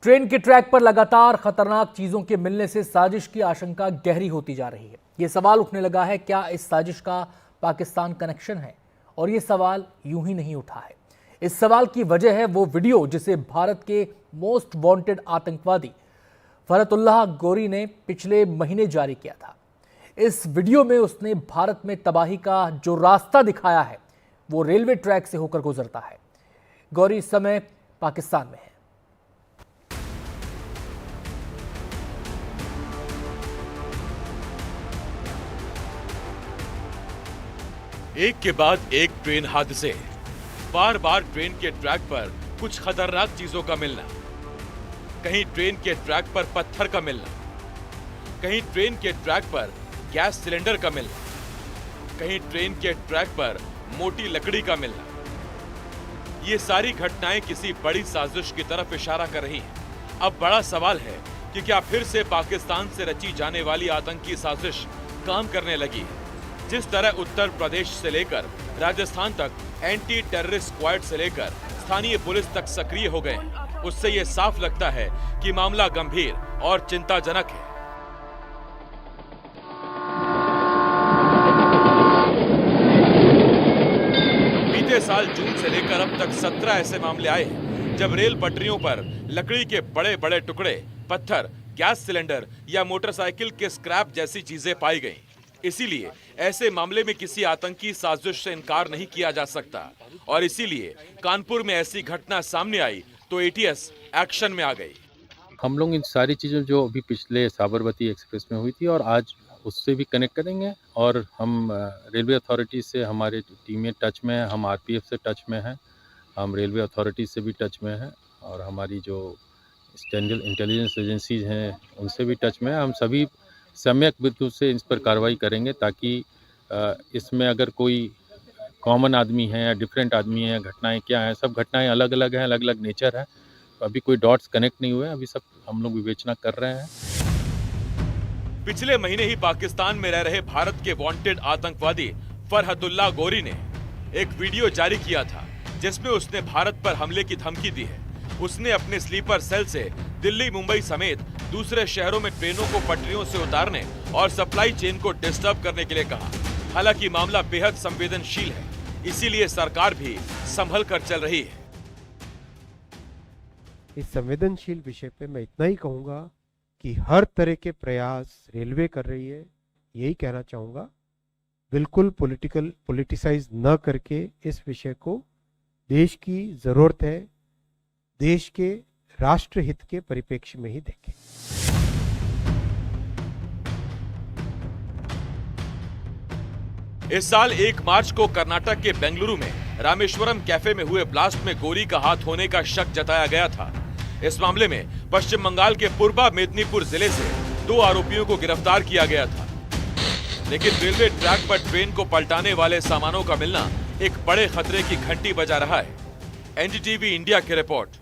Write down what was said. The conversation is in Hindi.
ट्रेन के ट्रैक पर लगातार खतरनाक चीजों के मिलने से साजिश की आशंका गहरी होती जा रही है। ये सवाल उठने लगा है, क्या इस साजिश का पाकिस्तान कनेक्शन है? और ये सवाल यूं ही नहीं उठा है। इस सवाल की वजह है वो वीडियो जिसे भारत के मोस्ट वांटेड आतंकवादी फरहतुल्लाह गोरी ने पिछले महीने जारी किया था। इस वीडियो में उसने भारत में तबाही का जो रास्ता दिखाया है वो रेलवे ट्रैक से होकर गुजरता है। गौरी इस समय पाकिस्तान में है। एक के बाद एक ट्रेन हादसे, बार बार ट्रेन के ट्रैक पर कुछ खतरनाक चीजों का मिलना। कहीं ट्रेन के ट्रैक पर पत्थर का मिलना, कहीं ट्रेन के ट्रैक पर गैस सिलेंडर का मिलना, कहीं ट्रेन के ट्रैक पर मोटी लकड़ी का मिलना। ये सारी घटनाएं किसी बड़ी साजिश की तरफ इशारा कर रही हैं। अब बड़ा सवाल है कि क्या फिर से पाकिस्तान से रची जाने वाली आतंकी साजिश काम करने लगी है? जिस तरह उत्तर प्रदेश से लेकर राजस्थान तक एंटी टेररिस्ट स्क्वाड से लेकर स्थानीय पुलिस तक सक्रिय हो गए हैं, उससे यह साफ लगता है कि मामला गंभीर और चिंताजनक है। बीते साल जून से लेकर अब तक 17 ऐसे मामले आए हैं जब रेल पटरियों पर लकड़ी के बड़े बड़े टुकड़े, पत्थर, गैस सिलेंडर या मोटरसाइकिल के स्क्रैप जैसी चीजें पाई गईं। इसीलिए ऐसे मामले में किसी आतंकी साजिश से इनकार नहीं किया जा सकता और इसीलिए कानपुर में ऐसी घटना सामने आई तो एटीएस एक्शन में आ गई। हम लोग इन सारी चीज़ों जो अभी पिछले साबरमती एक्सप्रेस में हुई थी और आज उससे भी कनेक्ट करेंगे और हम रेलवे अथॉरिटी से हमारे टीमें टच में है, हम आरपीएफ से टच में हैं, हम रेलवे अथॉरिटी से भी टच में हैं और हमारी जो स्टैंडर्ड इंटेलिजेंस एजेंसीज हैं उनसे भी टच में है। हम सभी सम्यक विधि से इस पर कार्रवाई करेंगे ताकि इसमें अगर कोई कॉमन आदमी है या डिफरेंट आदमी है, घटनाएं क्या हैं, सब घटनाएं अलग अलग हैं, अलग अलग नेचर है। तो अभी कोई डॉट्स कनेक्ट नहीं हुए, अभी सब हम लोग विवेचना कर रहे हैं। पिछले महीने ही पाकिस्तान में रह रहे भारत के वांटेड आतंकवादी फरहतुल्लाह गोरी ने एक वीडियो जारी किया था जिसमें उसने भारत पर हमले की धमकी दी है। उसने अपने स्लीपर सेल से दिल्ली, मुंबई समेत दूसरे शहरों में ट्रेनों को पटरियों से उतारने और सप्लाई चेन को डिस्टर्ब करने के लिए कहा। हालांकि मामला बेहद संवेदनशील है, इसीलिए सरकार भी संभल कर चल रही है। इस संवेदनशील विषय पे मैं इतना ही कहूंगा कि हर तरह के प्रयास रेलवे कर रही है। यही कहना चाहूंगा, बिल्कुल पॉलिटिसाइज न करके इस विषय को देश की जरूरत है, देश के राष्ट्रहित के परिप्रेक्ष्य में ही देखें। इस साल 1 मार्च को कर्नाटक के बेंगलुरु में रामेश्वरम कैफे में हुए ब्लास्ट में गोरी का हाथ होने का शक जताया गया था। इस मामले में पश्चिम बंगाल के पूर्वा मेदिनीपुर जिले से 2 आरोपियों को गिरफ्तार किया गया था। लेकिन रेलवे ट्रैक पर ट्रेन को पलटाने वाले सामानों का मिलना एक बड़े खतरे की घंटी बजा रहा है। एनडीटीवी इंडिया की रिपोर्ट।